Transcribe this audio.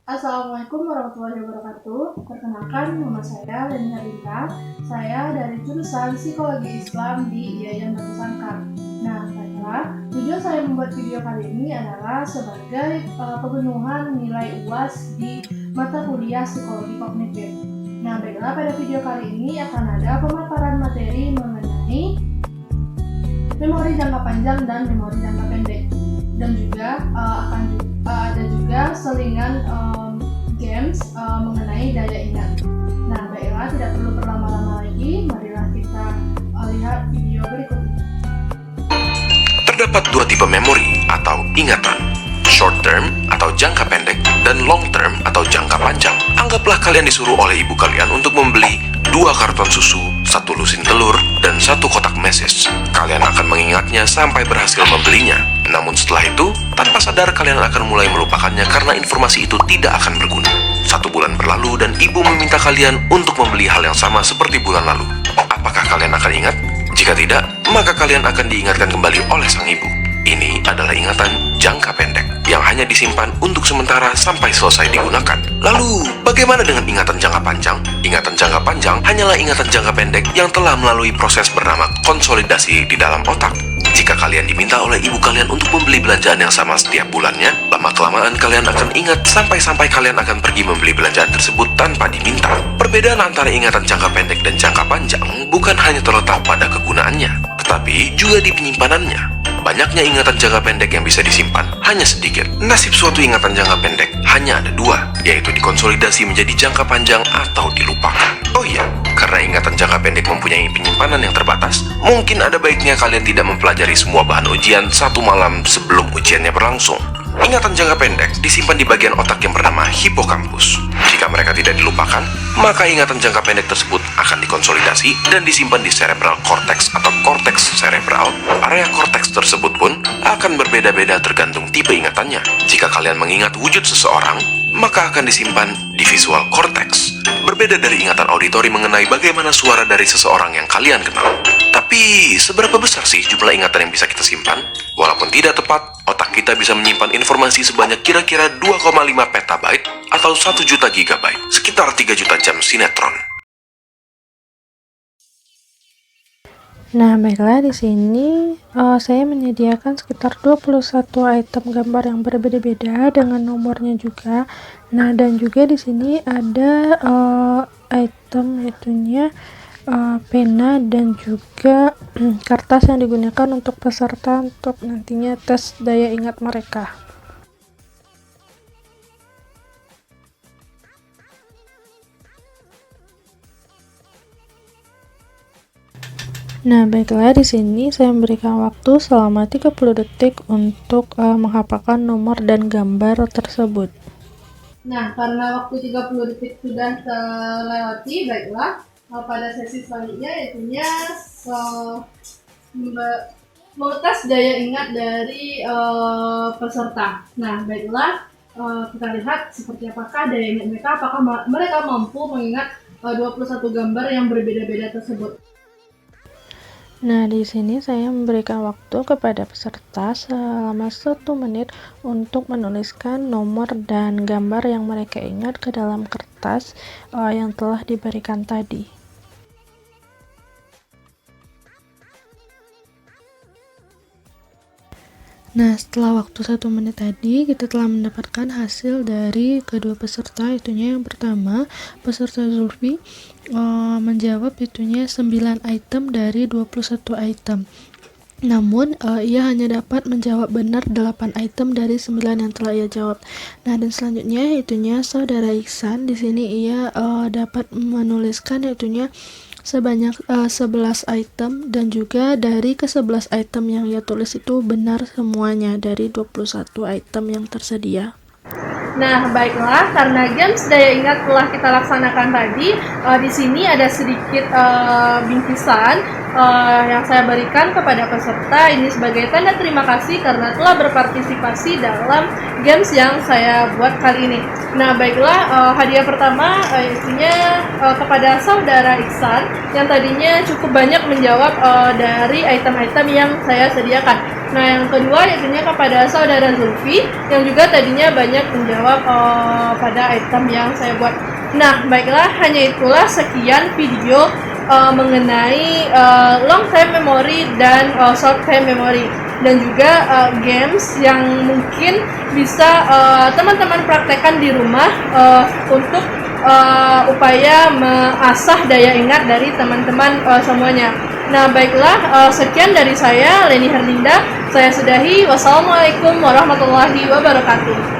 Assalamualaikum warahmatullahi wabarakatuh. Perkenalkan, nama saya Leni Harinta. Saya dari jurusan Psikologi Islam di IAIN Batu Sangkar. Nah, baiklah, tujuan saya membuat video kali ini adalah sebagai pemenuhan nilai UAS di mata kuliah Psikologi Kognitif. Nah, baiklah, pada video kali ini akan ada pemaparan materi mengenai memori jangka panjang dan memori jangka pendek, dan juga akan ada juga selingan games mengenai daya ingat. Nah, baiklah, tidak perlu berlama-lama lagi, marilah kita lihat video berikut ini. Terdapat dua tipe memori atau ingatan, short term atau jangka pendek dan long term atau jangka panjang. Anggaplah kalian disuruh oleh ibu kalian untuk membeli 2 karton susu, 1 lusin telur, dan 1 kotak meses. Kalian akan mengingatnya sampai berhasil membelinya. Namun setelah itu, tanpa sadar kalian akan mulai melupakannya karena informasi itu tidak akan berguna. 1 bulan berlalu dan ibu meminta kalian untuk membeli hal yang sama seperti bulan lalu. Apakah kalian akan ingat? Jika tidak, maka kalian akan diingatkan kembali oleh sang ibu. Ini adalah ingatan jangka pendek yang hanya disimpan untuk sementara sampai selesai digunakan. Lalu, bagaimana dengan ingatan jangka panjang? Ingatan jangka panjang hanyalah ingatan jangka pendek yang telah melalui proses bernama konsolidasi di dalam otak. Jika kalian diminta oleh ibu kalian untuk membeli belanjaan yang sama setiap bulannya, lama-kelamaan kalian akan ingat sampai kalian akan pergi membeli belanjaan tersebut tanpa diminta. Perbedaan antara ingatan jangka pendek dan jangka panjang bukan hanya terletak pada kegunaannya, tetapi juga di penyimpanannya. Banyaknya ingatan jangka pendek yang bisa disimpan hanya sedikit. Nasib suatu ingatan jangka pendek hanya ada 2, yaitu dikonsolidasi menjadi jangka panjang atau dilupakan. Oh iya, karena ingatan jangka pendek mempunyai penyimpanan yang terbatas, mungkin ada baiknya kalian tidak mempelajari semua bahan ujian 1 malam sebelum ujiannya berlangsung. Ingatan jangka pendek disimpan di bagian otak yang bernama hipokampus. Jika mereka tidak dilupakan, maka ingatan jangka pendek tersebut akan dikonsolidasi dan disimpan di cerebral cortex atau cortex cerebral. Area cortex tersebut pun akan berbeda-beda tergantung tipe ingatannya. Jika kalian mengingat wujud seseorang, maka akan disimpan di visual cortex. Berbeda dari ingatan auditori mengenai bagaimana suara dari seseorang yang kalian kenal. Tapi, seberapa besar sih jumlah ingatan yang bisa kita simpan? Walaupun tidak tepat, otak kita bisa menyimpan informasi sebanyak kira-kira 2,5 petabyte atau 1 juta gigabyte, sekitar 3 juta jam sinetron. Nah, baiklah, di sini saya menyediakan sekitar 21 item gambar yang berbeda-beda dengan nomornya juga. Nah, dan juga di sini ada item itunya pena dan juga kertas yang digunakan untuk peserta untuk nantinya tes daya ingat mereka. Nah, baiklah, di sini saya memberikan waktu selama 30 detik untuk menghafalkan nomor dan gambar tersebut. Nah, karena waktu 30 detik sudah terlewati, baiklah, pada sesi selanjutnya yaitunya mengetes daya ingat dari peserta. Nah, baiklah, kita lihat seperti apakah daya ingat mereka, apakah mereka mampu mengingat 21 gambar yang berbeda-beda tersebut. Nah, di sini saya memberikan waktu kepada peserta selama 1 menit untuk menuliskan nomor dan gambar yang mereka ingat ke dalam kertas yang telah diberikan tadi. Nah, setelah waktu 1 menit tadi, kita telah mendapatkan hasil dari kedua peserta. Itunya yang pertama, peserta Zulfi menjawab itunya 9 item dari 21 item. Namun, ia hanya dapat menjawab benar 8 item dari 9 yang telah ia jawab. Nah, dan selanjutnya itunya saudara Iksan. Di sini ia dapat menuliskan itunya sebanyak 11 item, dan juga dari ke-11 item yang ia tulis itu benar semuanya dari 21 item yang tersedia. Nah, baiklah, karena games daya ingat telah kita laksanakan tadi, di sini ada sedikit bingkisan yang saya berikan kepada peserta ini sebagai tanda terima kasih karena telah berpartisipasi dalam games yang saya buat kali ini. Nah, baiklah, hadiah pertama itunya kepada saudara Iksan yang tadinya cukup banyak menjawab dari item-item yang saya sediakan. Nah, yang kedua yaitunya kepada saudara Zulfi yang juga tadinya banyak menjawab pada item yang saya buat. Nah, baiklah, hanya itulah sekian video mengenai long term memory dan short term memory, dan juga games yang mungkin bisa teman-teman praktekkan di rumah untuk upaya mengasah daya ingat dari teman-teman semuanya. Nah, baiklah, sekian dari saya, Leni Herlinda. Saya sudahi. Wassalamualaikum warahmatullahi wabarakatuh.